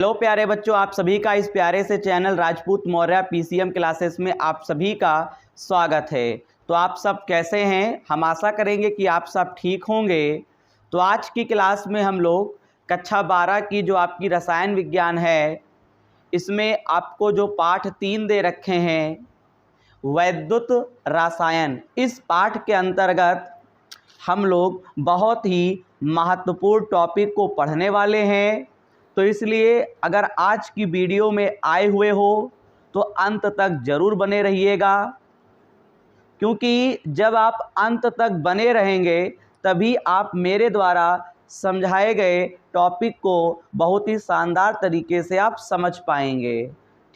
Hello प्यारे बच्चों, आप सभी का इस प्यारे से channel Rajput Maurya PCM classes में आप सभी का स्वागत है। तो आप सब कैसे हैं? हम आशा करेंगे कि आप सब ठीक होंगे। तो आज की क्लास में हम लोग कक्षा 12 की जो आपकी रसायन विज्ञान है, इसमें आपको जो पाठ 3 दे रखे हैं, वैद्युत रसायन, इस पाठ के अंतर्गत हम लोग बहुत ही महत्वपूर्ण टॉपिक को पढ़ने वाले हैं। तो इसलिए अगर आज की वीडियो में आए हुए हो तो अंत तक ज़रूर बने रहिएगा, क्योंकि जब आप अंत तक बने रहेंगे तभी आप मेरे द्वारा समझाए गए टॉपिक को बहुत ही शानदार तरीके से आप समझ पाएंगे।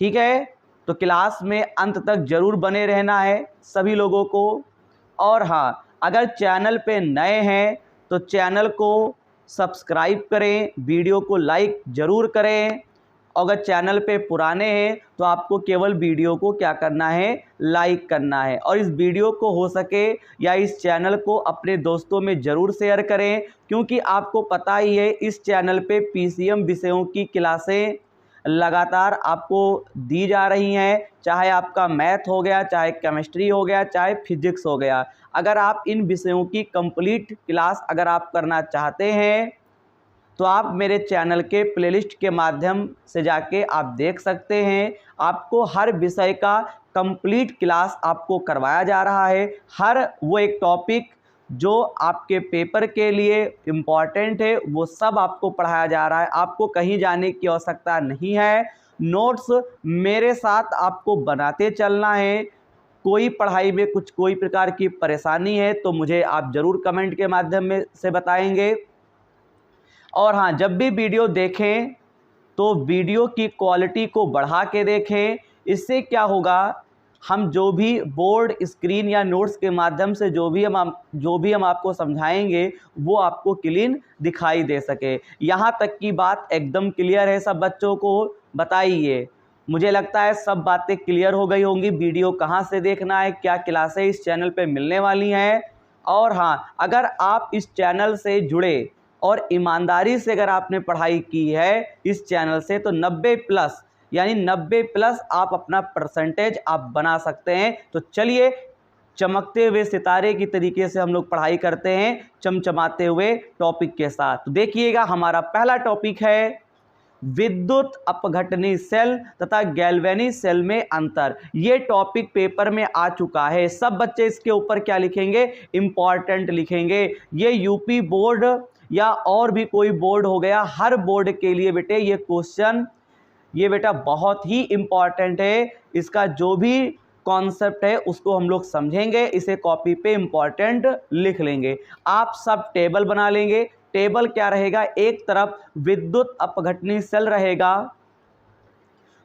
ठीक है, तो क्लास में अंत तक ज़रूर बने रहना है सभी लोगों को। और हाँ, अगर चैनल पे नए हैं तो चैनल को सब्सक्राइब करें, वीडियो को लाइक ज़रूर करें। अगर चैनल पे पुराने हैं तो आपको केवल वीडियो को क्या करना है, लाइक करना है। और इस वीडियो को हो सके या इस चैनल को अपने दोस्तों में ज़रूर शेयर करें, क्योंकि आपको पता ही है इस चैनल पे पीसीएम विषयों की क्लासें लगातार आपको दी जा रही हैं। चाहे आपका मैथ हो गया, चाहे केमिस्ट्री हो गया, चाहे फिजिक्स हो गया। अगर आप इन विषयों की कंप्लीट क्लास अगर आप करना चाहते हैं तो आप मेरे चैनल के प्लेलिस्ट के माध्यम से जाके आप देख सकते हैं। आपको हर विषय का कंप्लीट क्लास आपको करवाया जा रहा है। हर वो एक टॉपिक जो आपके पेपर के लिए इम्पॉर्टेंट है वो सब आपको पढ़ाया जा रहा है। आपको कहीं जाने की आवश्यकता नहीं है। नोट्स मेरे साथ आपको बनाते चलना है। कोई पढ़ाई में कोई प्रकार की परेशानी है तो मुझे आप ज़रूर कमेंट के माध्यम में से बताएंगे। और हाँ, जब भी वीडियो देखें तो वीडियो की क्वालिटी को बढ़ा के देखें। इससे क्या होगा, हम जो भी बोर्ड स्क्रीन या नोट्स के माध्यम से जो भी हम आपको समझाएंगे वो आपको क्लीन दिखाई दे सके। यहाँ तक की बात एकदम क्लियर है? सब बच्चों को बताइए। मुझे लगता है सब बातें क्लियर हो गई होंगी। वीडियो कहाँ से देखना है, क्या क्लासें इस चैनल पे मिलने वाली हैं। और हाँ, अगर आप इस चैनल से जुड़े और ईमानदारी से अगर आपने पढ़ाई की है इस चैनल से तो 90 प्लस यानी 90 प्लस आप अपना परसेंटेज आप बना सकते हैं। तो चलिए, चमकते हुए सितारे की तरीके से हम लोग पढ़ाई करते हैं, चमचमाते हुए टॉपिक के साथ। तो देखिएगा, हमारा पहला टॉपिक है विद्युत अपघटनी सेल तथा गैल्वेनी सेल में अंतर। ये टॉपिक पेपर में आ चुका है। सब बच्चे इसके ऊपर क्या लिखेंगे, इंपॉर्टेंट लिखेंगे। ये यूपी बोर्ड या और भी कोई बोर्ड हो गया, हर बोर्ड के लिए बेटे ये क्वेश्चन ये बेटा बहुत ही इंपॉर्टेंट है। इसका जो भी कॉन्सेप्ट है उसको हम लोग समझेंगे, इसे कॉपी पे इंपॉर्टेंट लिख लेंगे। आप सब टेबल बना लेंगे। टेबल क्या रहेगा, एक तरफ विद्युत अपघटनी सेल रहेगा,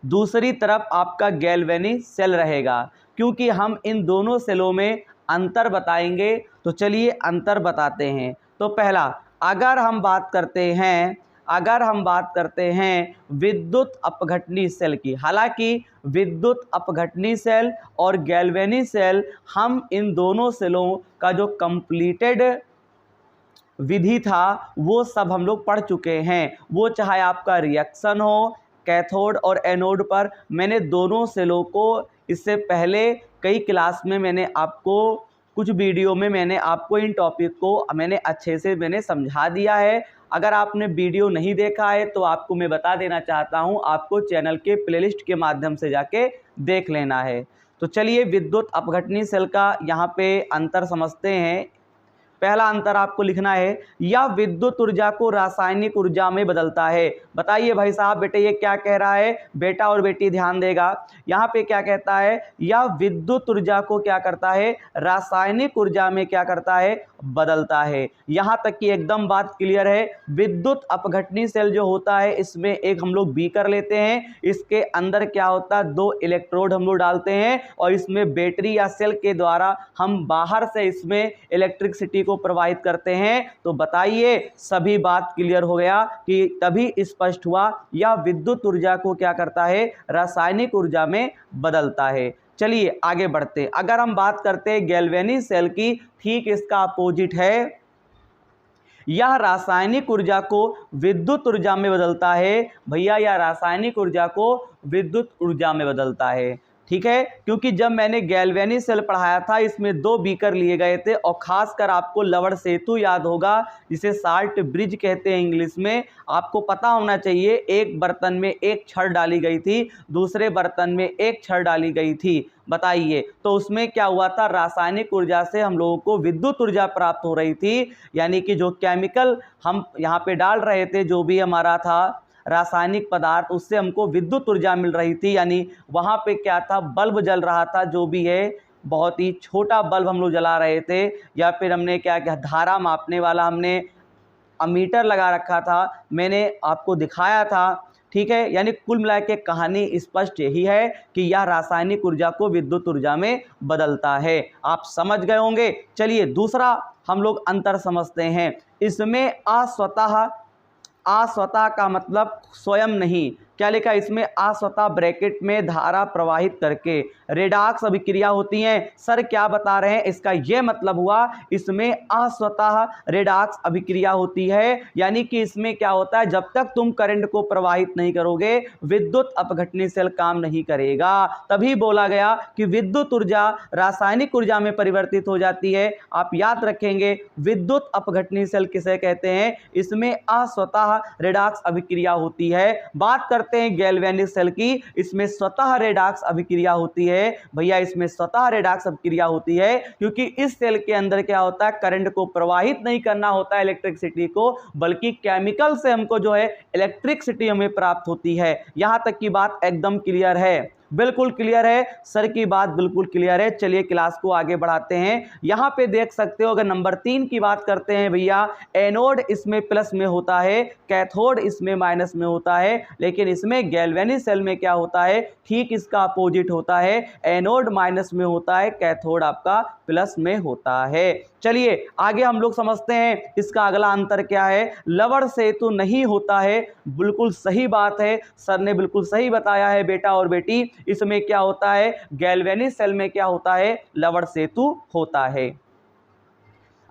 दूसरी तरफ आपका गैल्वेनी सेल रहेगा, क्योंकि हम इन दोनों सेलों में अंतर बताएंगे। तो चलिए अंतर बताते हैं। तो पहला, अगर हम बात करते हैं विद्युत अपघटनी सेल की, हालांकि विद्युत अपघटनी सेल और गैल्वेनी सेल, हम इन दोनों सेलों का जो कंप्लीटेड विधि था वो सब हम लोग पढ़ चुके हैं। वो चाहे आपका रिएक्शन हो कैथोड और एनोड पर, मैंने दोनों सेलों को इससे पहले कई क्लास में मैंने आपको कुछ वीडियो में मैंने आपको इन टॉपिक को मैंने अच्छे से मैंने समझा दिया है। अगर आपने वीडियो नहीं देखा है तो आपको मैं बता देना चाहता हूं, आपको चैनल के प्लेलिस्ट के माध्यम से जाके देख लेना है। तो चलिए विद्युत अपघटनी सेल का यहाँ पे अंतर समझते हैं। पहला अंतर आपको लिखना है, यह विद्युत ऊर्जा को रासायनिक ऊर्जा में बदलता है। बताइए भाई साहब, बेटे ये क्या कह रहा है? बेटा और बेटी ध्यान देगा, यहाँ पे क्या कहता है, यह विद्युत ऊर्जा को क्या करता है, रासायनिक ऊर्जा में क्या करता है, बदलता है। यहाँ तक कि एकदम बात क्लियर है। विद्युत अपघटनी सेल जो होता है इसमें एक हम लोग बीकर लेते हैं, इसके अंदर क्या होता है, 2 इलेक्ट्रोड हम लोग डालते हैं और इसमें बैटरी या सेल के द्वारा हम बाहर से इसमें इलेक्ट्रिसिटी को प्रवाहित करते हैं। तो बताइए, सभी बात क्लियर हो गया कि तभी स्पष्ट हुआ यह विद्युत ऊर्जा को क्या करता है, रासायनिक ऊर्जा में बदलता है। चलिए आगे बढ़ते हैं। अगर हम बात करते हैं गैल्वेनी सेल की, ठीक इसका अपोजिट है। यह रासायनिक ऊर्जा को विद्युत ऊर्जा में बदलता है। भैया यह रासायनिक ऊर्जा को विद्युत ऊर्जा में बदलता है। ठीक है, क्योंकि जब मैंने गैल्वेनी सेल पढ़ाया था इसमें 2 बीकर लिए गए थे और खासकर आपको लवण सेतु याद होगा, जिसे साल्ट ब्रिज कहते हैं इंग्लिश में। आपको पता होना चाहिए, एक बर्तन में एक छड़ डाली गई थी, दूसरे बर्तन में एक छड़ डाली गई थी। बताइए तो उसमें क्या हुआ था, रासायनिक ऊर्जा से हम लोगों को विद्युत ऊर्जा प्राप्त हो रही थी। यानी कि जो केमिकल हम यहाँ पे डाल रहे थे, जो भी हमारा था रासायनिक पदार्थ, उससे हमको विद्युत ऊर्जा मिल रही थी। यानी वहाँ पे क्या था, बल्ब जल रहा था, जो भी है बहुत ही छोटा बल्ब हम लोग जला रहे थे, या फिर हमने क्या किया, धारा मापने वाला हमने अमीटर लगा रखा था, मैंने आपको दिखाया था। ठीक है, यानी कुल मिला के कहानी स्पष्ट यही है कि यह रासायनिक ऊर्जा को विद्युत ऊर्जा में बदलता है। आप समझ गए होंगे। चलिए दूसरा हम लोग अंतर समझते हैं। इसमें अस्वतः का मतलब स्वयं नहीं, क्या लिखा इसमें, अस्वतः ब्रैकेट में धारा प्रवाहित करके रेडॉक्स अभिक्रिया होती हैं। सर क्या बता रहे हैं, इसका यह मतलब हुआ इसमें अस्वतः रेडॉक्स अभिक्रिया होती है। यानी कि इसमें क्या होता है, जब तक तुम करंट को प्रवाहित नहीं करोगे विद्युत अपघटनी सेल काम नहीं करेगा। तभी बोला गया कि विद्युत ऊर्जा रासायनिक ऊर्जा में परिवर्तित हो जाती है। आप याद रखेंगे विद्युत अपघटनी सेल किसे कहते हैं, इसमें अस्वतः रेडॉक्स अभिक्रिया होती है। बात करते हैं गैल्वेनिक सेल की, इसमें स्वतः रेडॉक्स अभिक्रिया होती है। भैया इसमें स्वतः रेडॉक्स अभिक्रिया होती है क्योंकि इस सेल के अंदर क्या होता है, करंट को प्रवाहित नहीं करना होता है इलेक्ट्रिसिटी को, बल्कि केमिकल से हमको जो है इलेक्ट्रिसिटी हमें प्राप्त होती है। यहां तक की बात एकदम क्लियर है, बिल्कुल क्लियर है सर की बात, बिल्कुल क्लियर है। चलिए क्लास को आगे बढ़ाते हैं। यहां पे देख सकते हो, अगर नंबर 3 की बात करते हैं भैया, एनोड इसमें प्लस में होता है, कैथोड इसमें माइनस में होता है, लेकिन इसमें गैल्वेनिक सेल में क्या होता है, ठीक इसका अपोजिट होता है। एनोड माइनस में होता है, कैथोड आपका प्लस में होता है। चलिए आगे हम लोग समझते हैं इसका अगला अंतर क्या है। लवण सेतु नहीं होता है, बिल्कुल सही बात है, सर ने बिल्कुल सही बताया है बेटा और बेटी। इसमें क्या होता है, गैल्वेनिक सेल में क्या होता है, लवण सेतु होता है।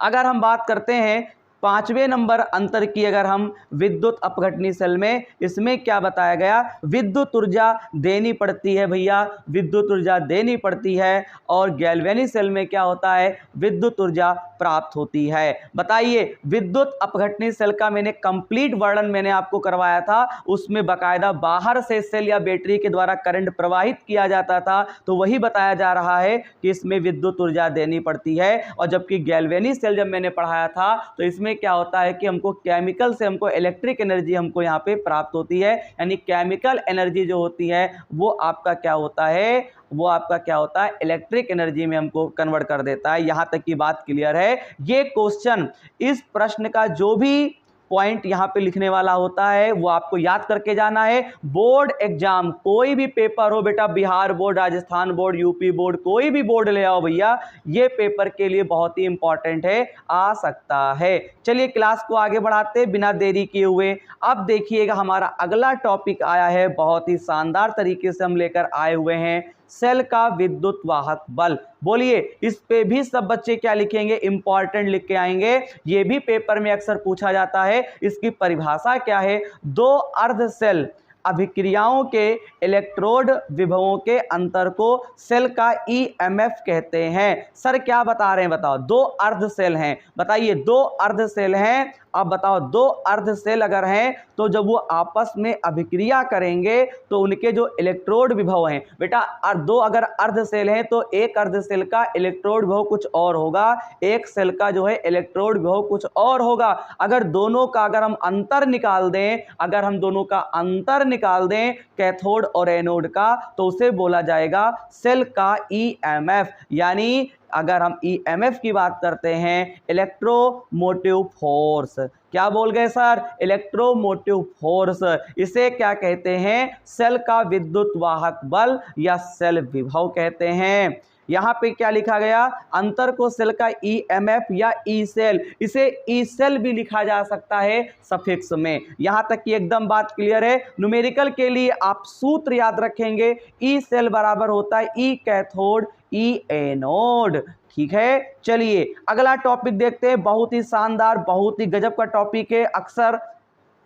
अगर हम बात करते हैं 5वें नंबर अंतर की, अगर हम विद्युत अपघटनी सेल में, इसमें क्या बताया गया, विद्युत ऊर्जा देनी पड़ती है भैया, विद्युत ऊर्जा देनी पड़ती है, और गैल्वेनिक सेल में क्या होता है, विद्युत ऊर्जा प्राप्त होती है। बताइए विद्युत अपघटनी सेल का मैंने कंप्लीट वर्णन मैंने आपको करवाया था, उसमें बाकायदा बाहर से सेल या बैटरी के द्वारा करंट प्रवाहित किया जाता था, तो वही बताया जा रहा है कि इसमें विद्युत ऊर्जा देनी पड़ती है। और जबकि गैल्वेनिक सेल जब मैंने पढ़ाया था तो इसमें क्या होता है कि हमको केमिकल से हमको इलेक्ट्रिक एनर्जी हमको यहाँ पे प्राप्त होती है। यानी केमिकल एनर्जी जो होती है वो आपका क्या होता है, वो आपका क्या होता है, इलेक्ट्रिक एनर्जी में हमको कन्वर्ट कर देता है। यहां तक की बात क्लियर है। ये क्वेश्चन, इस प्रश्न का जो भी पॉइंट यहां पे लिखने वाला होता है वो आपको याद करके जाना है। बोर्ड एग्जाम, कोई भी पेपर हो बेटा, Bihar board, Rajasthan board, UP board, कोई भी बोर्ड ले आओ भैया, ये पेपर के लिए बहुत ही इंपॉर्टेंट है, आ सकता है। चलिए क्लास को आगे बढ़ाते बिना देरी किए हुए। अब देखिएगा हमारा अगला टॉपिक आया है, बहुत ही शानदार तरीके से हम लेकर आए हुए हैं, सेल का विद्युत वाहक बल। बोलिए इस पे भी सब बच्चे क्या लिखेंगे, इंपॉर्टेंट लिख के आएंगे। ये भी पेपर में अक्सर पूछा जाता है। इसकी परिभाषा क्या है, 2 अर्ध सेल अभिक्रियाओं के इलेक्ट्रोड विभवों के अंतर को सेल का ईएमएफ कहते हैं। सर क्या बता रहे हैं, बताओ, 2 अर्ध सेल हैं, बताइए 2 अर्ध सेल हैं। अब बताओ 2 अर्ध सेल अगर हैं तो जब वो आपस में अभिक्रिया करेंगे तो उनके जो इलेक्ट्रोड विभव हैं बेटा, 2 अगर अर्ध सेल हैं तो एक अर्ध सेल का इलेक्ट्रोड विभव कुछ और होगा, एक सेल का जो है इलेक्ट्रोड विभव कुछ और होगा। अगर दोनों का अगर हम अंतर निकाल दें, अगर हम दोनों का अंतर निकाल दें कैथोड और एनोड का, तो उसे बोला जाएगा सेल का ईएमएफ। यानी अगर हम ईएमएफ की बात करते हैं, इलेक्ट्रोमोटिव फोर्स, क्या बोल गए सर, इलेक्ट्रोमोटिव फोर्स, इसे क्या कहते हैं, सेल का विद्युत वाहक बल या सेल विभव कहते हैं। यहां पे क्या लिखा गया, अंतर को सेल का ईएमएफ या ई सेल, इसे ई सेल भी लिखा जा सकता है सफिक्स में। यहां तक की एकदम बात क्लियर है। न्यूमेरिकल के लिए आप सूत्र याद रखेंगे, ई सेल बराबर होता है ई कैथोड ई एनोड। ठीक है, चलिए अगला टॉपिक देखते हैं। बहुत ही शानदार, बहुत ही गजब का टॉपिक है, अक्सर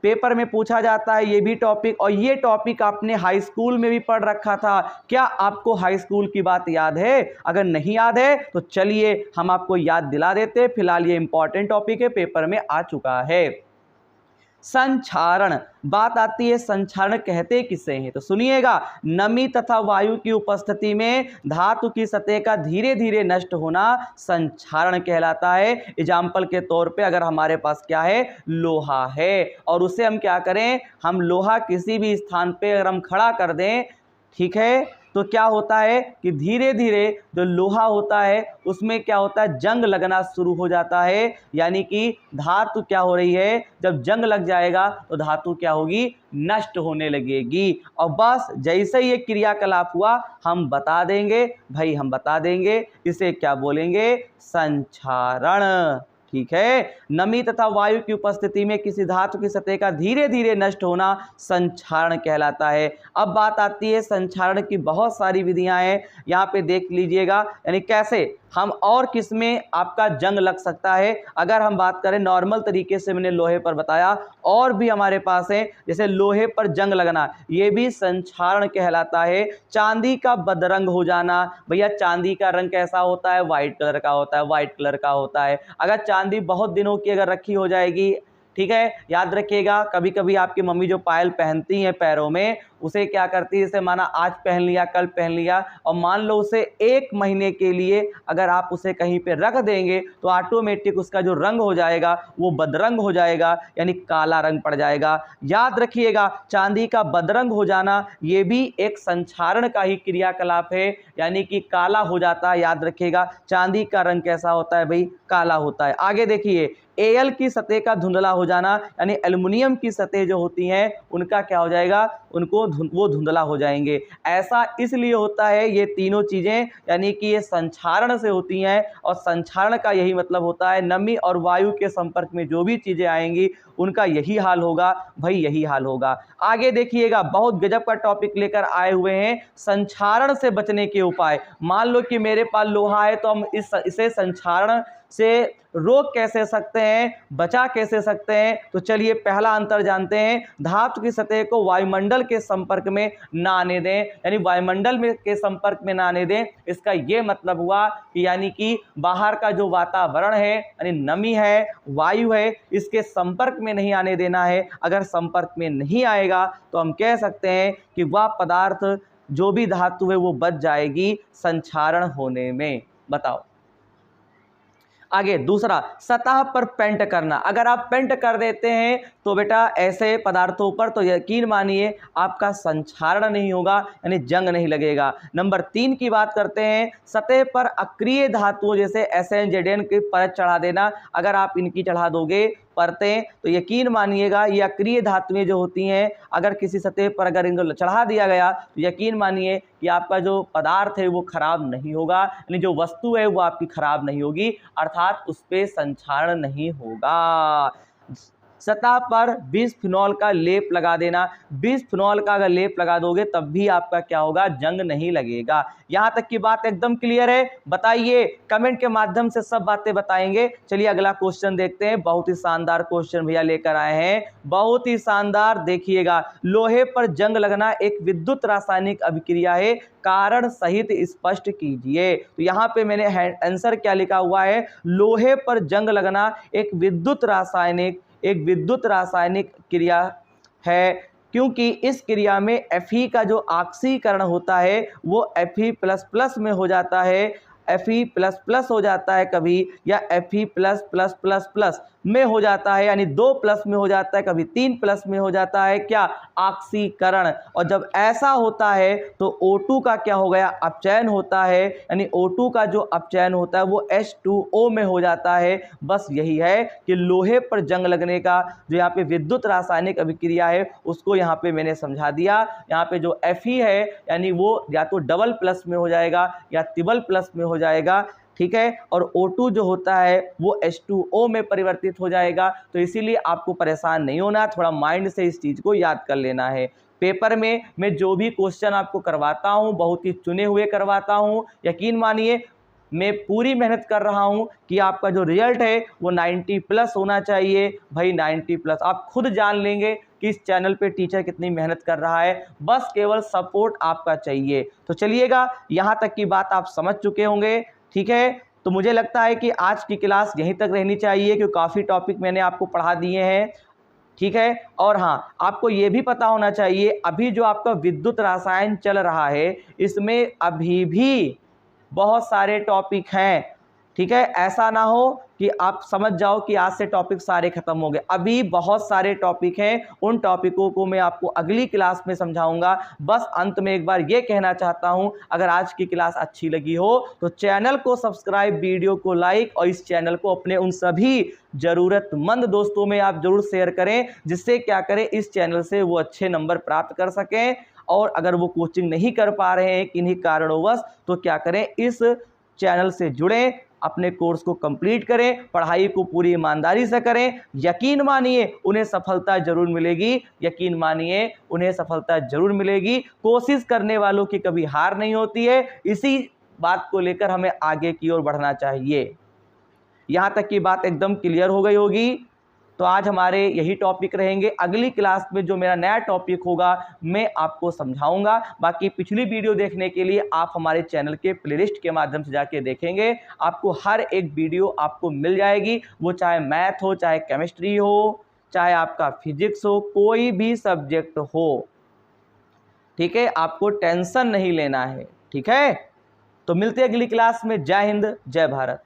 पेपर में पूछा जाता है ये भी टॉपिक, और ये टॉपिक आपने हाई स्कूल में भी पढ़ रखा था। क्या आपको हाई स्कूल की बात याद है? अगर नहीं याद है तो चलिए हम आपको याद दिला देते हैं। फिलहाल ये इंपॉर्टेंट टॉपिक है, पेपर में आ चुका है। संक्षारण, बात आती है संक्षारण कहते किसे हैं, तो सुनिएगा, नमी तथा वायु की उपस्थिति में धातु की सतह का धीरे धीरे नष्ट होना संक्षारण कहलाता है। एग्जाम्पल के तौर पे अगर हमारे पास क्या है, लोहा है, और उसे हम क्या करें, हम लोहा किसी भी स्थान पे अगर हम खड़ा कर दें, ठीक है, तो क्या होता है कि धीरे धीरे जो लोहा होता है उसमें क्या होता है, जंग लगना शुरू हो जाता है। यानी कि धातु क्या हो रही है, जब जंग लग जाएगा तो धातु क्या होगी, नष्ट होने लगेगी। और बस जैसे ये क्रियाकलाप हुआ हम बता देंगे भाई, हम बता देंगे इसे क्या बोलेंगे, संक्षारण। ठीक है, नमी तथा वायु की उपस्थिति में किसी धातु की सतह का धीरे धीरे नष्ट होना संक्षारण कहलाता है। अब बात आती है संक्षारण की बहुत सारी विधियां हैं, यहाँ पे देख लीजिएगा, यानी कैसे हम और किस में आपका जंग लग सकता है। अगर हम बात करें नॉर्मल तरीके से, मैंने लोहे पर बताया, और भी हमारे पास है, जैसे लोहे पर जंग लगना, ये भी संक्षारण कहलाता है। चांदी का बदरंग हो जाना, भैया चांदी का रंग कैसा होता है, व्हाइट कलर का होता है, व्हाइट कलर का होता है। अगर चांदी बहुत दिनों की अगर रखी हो जाएगी, ठीक है, याद रखिएगा, कभी कभी आपकी मम्मी जो पायल पहनती हैं पैरों में, उसे क्या करती है, जैसे माना आज पहन लिया, कल पहन लिया, और मान लो उसे 1 महीने के लिए अगर आप उसे कहीं पे रख देंगे तो ऑटोमेटिक उसका जो रंग हो जाएगा वो बदरंग हो जाएगा, यानी काला रंग पड़ जाएगा। याद रखिएगा, चांदी का बदरंग हो जाना ये भी एक संक्षारण का ही क्रियाकलाप है, यानी कि काला हो जाता है। याद रखिएगा, चांदी का रंग कैसा होता है भाई, काला होता है। आगे देखिए, एल की सतह का धुंधला हो जाना, यानी एल्युमिनियम की सतह जो होती हैं उनका क्या हो जाएगा, उनको वो धुंधला हो जाएंगे। ऐसा इसलिए होता है, ये तीनों चीजें यानी कि ये संक्षारण से होती हैं, और संक्षारण का यही मतलब होता है, नमी और वायु के संपर्क में जो भी चीजें आएंगी उनका यही हाल होगा भाई, यही हाल होगा। आगे देखिएगा, बहुत गजब का टॉपिक लेकर आए हुए हैं, संक्षारण से बचने के उपाय। मान लो कि मेरे पास लोहा है, तो हम इसे संक्षारण से रोक कैसे सकते हैं, बचा कैसे सकते हैं, तो चलिए पहला अंतर जानते हैं। धातु की सतह को वायुमंडल के संपर्क में ना आने दें, यानी वायुमंडल में के संपर्क में ना आने दें। इसका यह मतलब हुआ कि यानी कि बाहर का जो वातावरण है, यानी नमी है, वायु है, इसके संपर्क में नहीं आने देना है। अगर संपर्क में नहीं आएगा तो हम कह सकते हैं कि वह पदार्थ जो भी धातु है वो बच जाएगी संक्षारण होने में। बताओ आगे दूसरा, सतह पर पेंट करना। अगर आप पेंट कर देते हैं तो बेटा ऐसे पदार्थों पर, तो यकीन मानिए आपका संक्षारण नहीं होगा, यानी जंग नहीं लगेगा। नंबर 3 की बात करते हैं, सतह पर अक्रिय धातुओं जैसे SN ZN की परत चढ़ा देना। अगर आप इनकी चढ़ा दोगे परतें, तो यकीन मानिएगा ये अक्रिय धातुएं जो होती हैं, अगर किसी सतह पर अगर इनको चढ़ा दिया गया तो यकीन मानिए कि आपका जो पदार्थ है वो खराब नहीं होगा, यानी जो वस्तु है वो आपकी खराब नहीं होगी, अर्थात उस पर संक्षारण नहीं होगा। सतह पर बिसफिनॉल का लेप लगा देना। बिसफिनॉल का अगर लेप लगा दोगे तब भी आपका क्या होगा, जंग नहीं लगेगा। यहां तक की बात एकदम क्लियर है? बताइए, कमेंट के माध्यम से सब बातें बताएंगे। चलिए अगला क्वेश्चन देखते हैं। बहुत ही शानदार क्वेश्चन भैया लेकर आए हैं, बहुत ही शानदार। देखिएगा, लोहे पर जंग लगना एक विद्युत रासायनिक अभिक्रिया है, कारण सहित स्पष्ट कीजिए। तो यहाँ पे मैंने आंसर क्या लिखा हुआ है, लोहे पर जंग लगना एक विद्युत रासायनिक क्रिया है, क्योंकि इस क्रिया में Fe का जो ऑक्सीकरण होता है वो Fe++ में हो जाता है, Fe++ हो जाता है कभी, या Fe+++ में हो जाता है, यानी 2 प्लस में हो जाता है, कभी 3 प्लस में हो जाता है, क्या, ऑक्सीकरण। और जब ऐसा होता है तो O2 का क्या हो गया, अपचयन होता है, यानी O2 का जो अपचयन होता है वो H2O में हो जाता है। बस यही है कि लोहे पर जंग लगने का जो यहाँ पे विद्युत रासायनिक अभिक्रिया है उसको यहाँ पे मैंने समझा दिया। यहाँ पे जो Fe है यानी वो या तो डबल प्लस में हो जाएगा या ट्रिपल प्लस में हो जाएगा, ठीक है, और O2 जो होता है वो H2O में परिवर्तित हो जाएगा। तो इसीलिए आपको परेशान नहीं होना, थोड़ा माइंड से इस चीज़ को याद कर लेना है। पेपर में मैं जो भी क्वेश्चन आपको करवाता हूँ बहुत ही चुने हुए करवाता हूँ, यकीन मानिए मैं पूरी मेहनत कर रहा हूं कि आपका जो रिजल्ट है वो 90 प्लस होना चाहिए। भाई 90 प्लस आप खुद जान लेंगे कि इस चैनल पे टीचर कितनी मेहनत कर रहा है, बस केवल सपोर्ट आपका चाहिए। तो चलिएगा, यहाँ तक की बात आप समझ चुके होंगे, ठीक है। तो मुझे लगता है कि आज की क्लास यहीं तक रहनी चाहिए, क्योंकि काफ़ी टॉपिक मैंने आपको पढ़ा दिए हैं, ठीक है। और हाँ, आपको ये भी पता होना चाहिए, अभी जो आपका विद्युत रसायन चल रहा है इसमें अभी भी बहुत सारे टॉपिक हैं, ठीक है। ऐसा ना हो कि आप समझ जाओ कि आज से टॉपिक सारे खत्म हो गए, अभी बहुत सारे टॉपिक हैं। उन टॉपिकों को मैं आपको अगली क्लास में समझाऊंगा। बस अंत में एक बार ये कहना चाहता हूं, अगर आज की क्लास अच्छी लगी हो तो चैनल को सब्सक्राइब, वीडियो को लाइक और इस चैनल को अपने उन सभी ज़रूरतमंद दोस्तों में आप जरूर शेयर करें, जिससे क्या करें, इस चैनल से वो अच्छे नंबर प्राप्त कर सकें। और अगर वो कोचिंग नहीं कर पा रहे हैं किन्हीं कारणोंवश, तो क्या करें, इस चैनल से जुड़ें, अपने कोर्स को कंप्लीट करें, पढ़ाई को पूरी ईमानदारी से करें। यकीन मानिए उन्हें सफलता जरूर मिलेगी, यकीन मानिए उन्हें सफलता जरूर मिलेगी। कोशिश करने वालों की कभी हार नहीं होती है, इसी बात को लेकर हमें आगे की ओर बढ़ना चाहिए। यहाँ तक की बात एकदम क्लियर हो गई होगी। तो आज हमारे यही टॉपिक रहेंगे, अगली क्लास में जो मेरा नया टॉपिक होगा मैं आपको समझाऊंगा। बाकी पिछली वीडियो देखने के लिए आप हमारे चैनल के प्लेलिस्ट के माध्यम से जाके देखेंगे, आपको हर एक वीडियो आपको मिल जाएगी, वो चाहे मैथ हो, चाहे केमिस्ट्री हो, चाहे आपका फिजिक्स हो, कोई भी सब्जेक्ट हो, ठीक है। आपको टेंशन नहीं लेना है, ठीक है। तो मिलते हैं अगली क्लास में। जय हिंद, जय भारत।